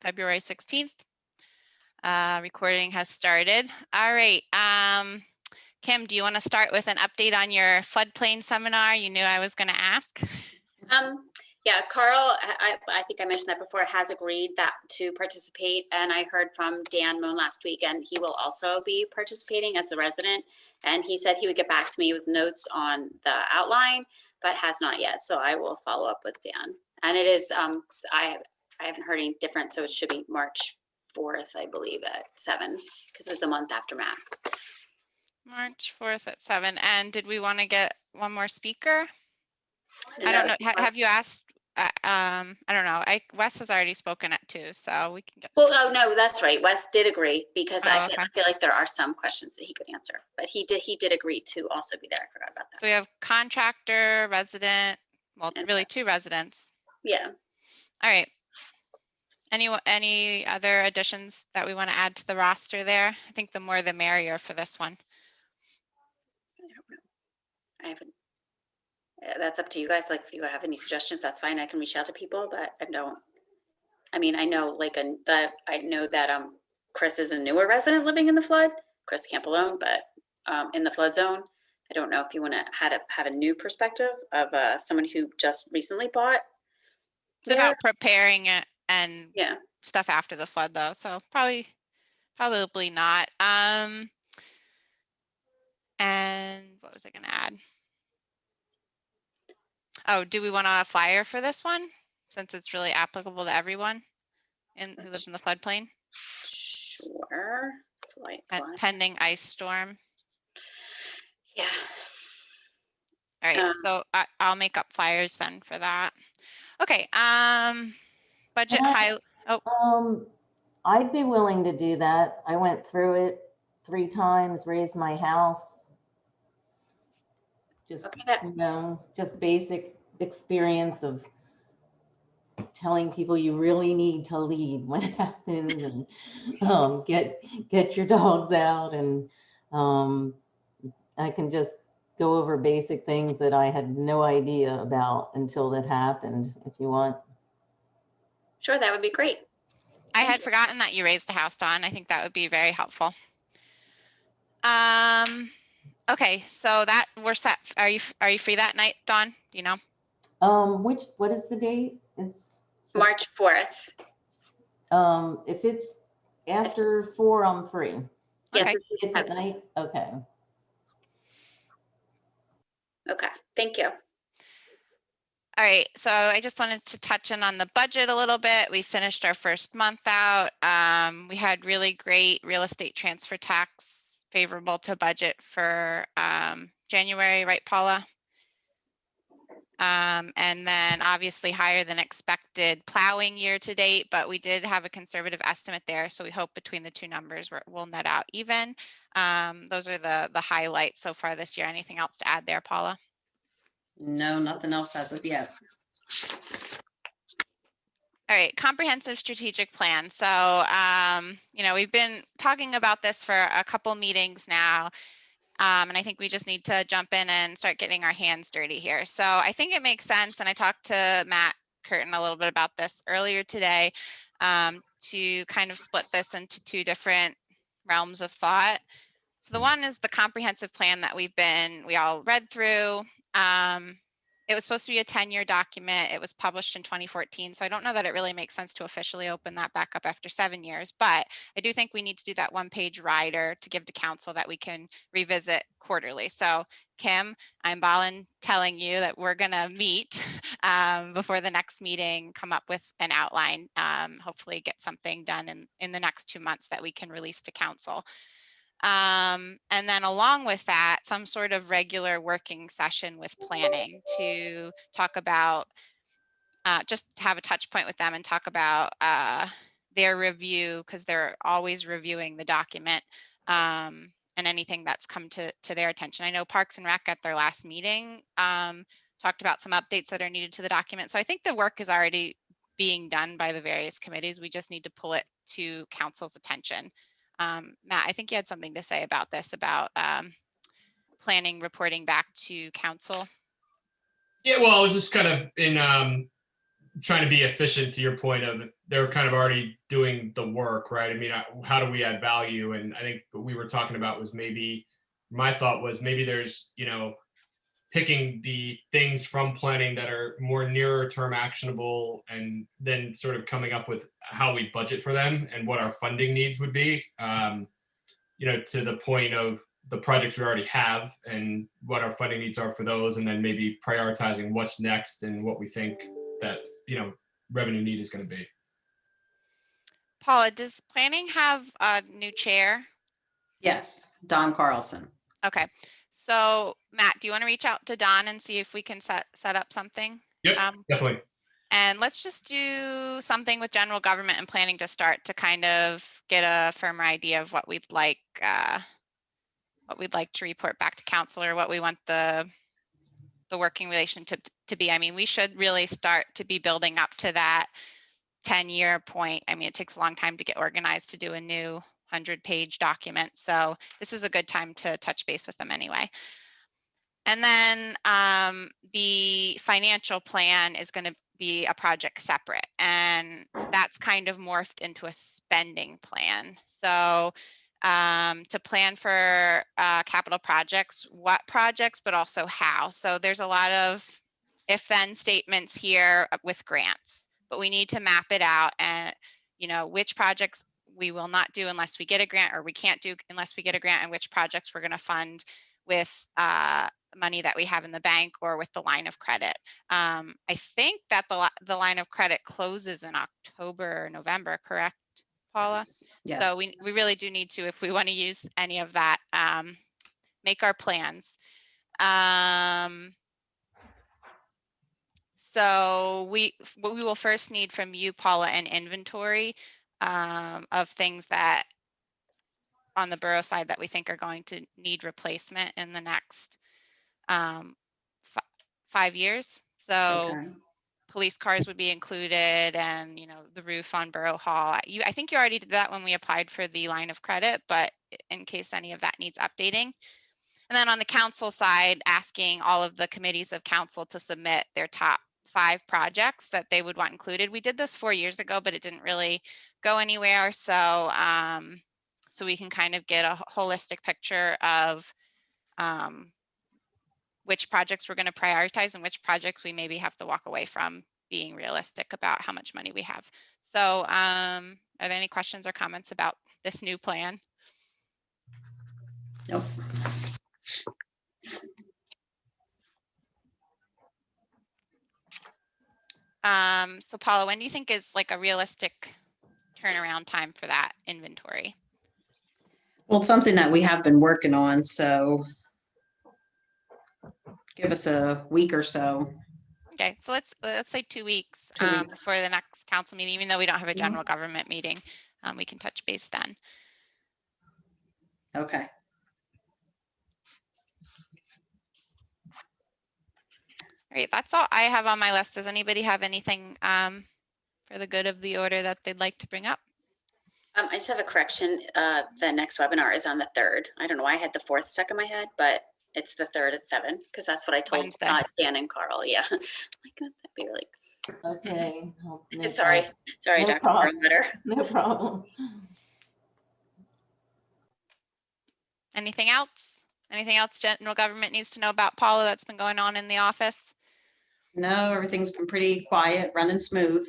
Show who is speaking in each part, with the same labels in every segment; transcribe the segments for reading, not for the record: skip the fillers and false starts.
Speaker 1: February 16th. Recording has started. All right. Kim, do you want to start with an update on your floodplain seminar? You knew I was going to ask.
Speaker 2: Yeah, Carl, I think I mentioned that before, has agreed to participate, and I heard from Dan Moon last week, and he will also be participating as the resident, and he said he would get back to me with notes on the outline, but has not yet, so I will follow up with Dan. And it is, I haven't heard any different, so it should be March 4th, I believe, at 7, because it was a month after Max.
Speaker 1: March 4th at 7. And did we want to get one more speaker? I don't know. Have you asked? I don't know. Wes has already spoken at 2, so we can get.
Speaker 2: Well, oh no, that's right. Wes did agree, because I
Speaker 1: okay.
Speaker 2: feel like there are some questions that he could answer, but he did agree to also be there. I forgot about that.
Speaker 1: So we have contractor, resident, well, and really 2 residents.
Speaker 2: Yeah.
Speaker 1: All right. Any other additions that we want to add to the roster there? I think the more the merrier for this one.
Speaker 2: I don't know. I haven't. That's up to you guys. Like, if you have any suggestions, that's fine. I can reach out to people, but I don't. I mean, I know I know that Chris is a newer resident living in the flood. Chris Campolone, but in the flood zone. I don't know if you want to have a new perspective of someone who just recently bought.
Speaker 1: It's about preparing it and
Speaker 2: yeah,
Speaker 1: stuff after the flood, though. So probably not. And what was I going to add? Oh, do we want a flyer for this one, since it's really applicable to everyone who lives in the floodplain?
Speaker 2: Sure.
Speaker 1: Pending ice storm.
Speaker 2: Yeah.
Speaker 1: All right. So I'll make up flyers then for that. Okay. Budget high. Oh.
Speaker 3: I'd be willing to do that. I went through it 3 times, raised my house. Just, just basic experience of telling people you really need to lead when it happens, and get your dogs out, and I can just go over basic things that I had no idea about until that happened, if you want.
Speaker 2: Sure, that would be great.
Speaker 1: I had forgotten that you raised the house, Dawn. I think that would be very helpful. Okay, so that we're set. Are you free that night, Dawn? Do you know?
Speaker 3: What is the date? It's
Speaker 2: March 4th.
Speaker 3: If it's after 4, I'm free.
Speaker 2: Yes,
Speaker 1: okay.
Speaker 3: It's at night. Okay.
Speaker 2: Okay, thank you.
Speaker 1: All right, so I just wanted to touch in on the budget a little bit. We finished our first month out. We had really great real estate transfer tax favorable to budget for January, right, Paula? And then obviously higher than expected plowing year to date, but we did have a conservative estimate there. So we hope between the 2 numbers we'll net out even. Those are the highlights so far this year. Anything else to add there, Paula?
Speaker 4: No, nothing else as of yet.
Speaker 1: All right, comprehensive strategic plan. So, we've been talking about this for a couple meetings now, and I think we just need to jump in and start getting our hands dirty here. So I think it makes sense, and I talked to Matt Curtin a little bit about this earlier today, to kind of split this into 2 different realms of thought. So the one is the comprehensive plan that we all read through. It was supposed to be a 10-year document. It was published in 2014. So I don't know that it really makes sense to officially open that back up after 7 years, but I do think we need to do that 1-page rider to give to council that we can revisit quarterly. So Kim, I'm telling you that we're gonna meet before the next meeting, come up with an outline, hopefully get something done in the next 2 months that we can release to council. And then along with that, some sort of regular working session with planning to talk about, just have a touch point with them and talk about their review, because they're always reviewing the document, and anything that's come to their attention. I know Parks and Rec at their last meeting talked about some updates that are needed to the document. So I think the work is already being done by the various committees. We just need to pull it to council's attention. Matt, I think you had something to say about this, about planning reporting back to council.
Speaker 5: Yeah, well, I was just kind of in trying to be efficient to your point of they're kind of already doing the work, right? I mean, how do we add value? And I think what we were talking about was maybe, my thought was maybe there's, picking the things from planning that are more nearer term actionable, and then sort of coming up with how we budget for them and what our funding needs would be, to the point of the projects we already have and what our funding needs are for those, and then maybe prioritizing what's next and what we think that, revenue need is going to be.
Speaker 1: Paula, does planning have a new chair?
Speaker 4: Yes, Don Carlson.
Speaker 1: Okay. So Matt, do you want to reach out to Don and see if we can set up something?
Speaker 5: Yep, definitely.
Speaker 1: And let's just do something with general government and planning to start to kind of get a firmer idea of what we'd like to report back to council, or what we want the working relationship to be. I mean, we should really start to be building up to that 10-year point. I mean, it takes a long time to get organized to do a new 100-page document. So this is a good time to touch base with them anyway. And then the financial plan is going to be a project separate, and that's kind of morphed into a spending plan. So to plan for capital projects, what projects, but also how. So there's a lot of if-then statements here with grants, but we need to map it out and, which projects we will not do unless we get a grant, or we can't do unless we get a grant, and which projects we're going to fund with money that we have in the bank or with the line of credit. I think that the line of credit closes in October or November, correct, Paula?
Speaker 4: Yes.
Speaker 1: So we really do need to, if we want to use any of that, make our plans. So what we will first need from you, Paula, an inventory of things that on the borough side that we think are going to need replacement in the next 5 years. So
Speaker 4: Okay.
Speaker 1: police cars would be included, and the roof on Borough Hall. I think you already did that when we applied for the line of credit, but in case any of that needs updating. And then on the council side, asking all of the committees of council to submit their top 5 projects that they would want included. We did this 4 years ago, but it didn't really go anywhere. So so we can kind of get a holistic picture of which projects we're going to prioritize and which projects we maybe have to walk away from, being realistic about how much money we have. So are there any questions or comments about this new plan?
Speaker 4: Nope.
Speaker 1: So Paula, when do you think is like a realistic turnaround time for that inventory?
Speaker 4: Well, it's something that we have been working on, so give us a week or so.
Speaker 1: Okay, so let's say 2 weeks,
Speaker 4: 2 weeks.
Speaker 1: for the next council meeting. Even though we don't have a
Speaker 4: Mhm.
Speaker 1: general government meeting, we can touch base then.
Speaker 4: Okay.
Speaker 1: All right, that's all I have on my list. Does anybody have anything for the good of the order that they'd like to bring up?
Speaker 2: I just have a correction. The next webinar is on the 3rd. I don't know why I had the 4th stuck in my head, but it's the 3rd at 7, because that's what I told
Speaker 1: Wednesday.
Speaker 2: Dan and Carl. Yeah. Oh my God, that'd be really.
Speaker 3: Okay. No
Speaker 2: Sorry,
Speaker 3: No
Speaker 2: Dr.
Speaker 3: problem.
Speaker 2: Perlmutter.
Speaker 3: No problem.
Speaker 1: Anything else? Anything else general government needs to know about Paula that's been going on in the office?
Speaker 4: No, everything's been pretty quiet, running smooth.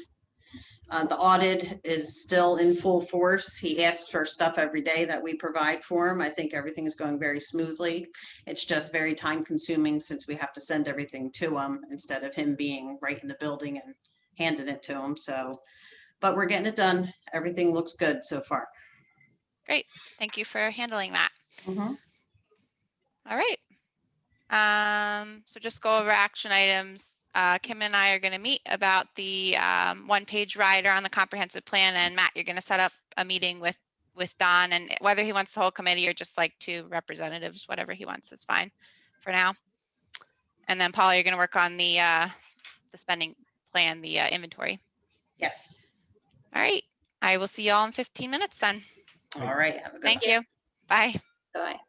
Speaker 4: The audit is still in full force. He asks for stuff every day that we provide for him. I think everything is going very smoothly. It's just very time consuming since we have to send everything to him instead of him being right in the building and handing it to him. So, but we're getting it done. Everything looks good so far.
Speaker 1: Great. Thank you for handling that.
Speaker 4: Mhm.
Speaker 1: All right. So just go over action items. Kim and I are going to meet about the 1-page rider on the comprehensive plan, and Matt, you're going to set up a meeting with Don, and whether he wants the whole committee or just like 2 representatives, whatever he wants is fine for now. And then Paula, you're going to work on the spending plan, the inventory.
Speaker 4: Yes.
Speaker 1: All right. I will see you all in 15 minutes then.
Speaker 4: All right. Have a good
Speaker 1: Thank you. Bye.
Speaker 2: Bye.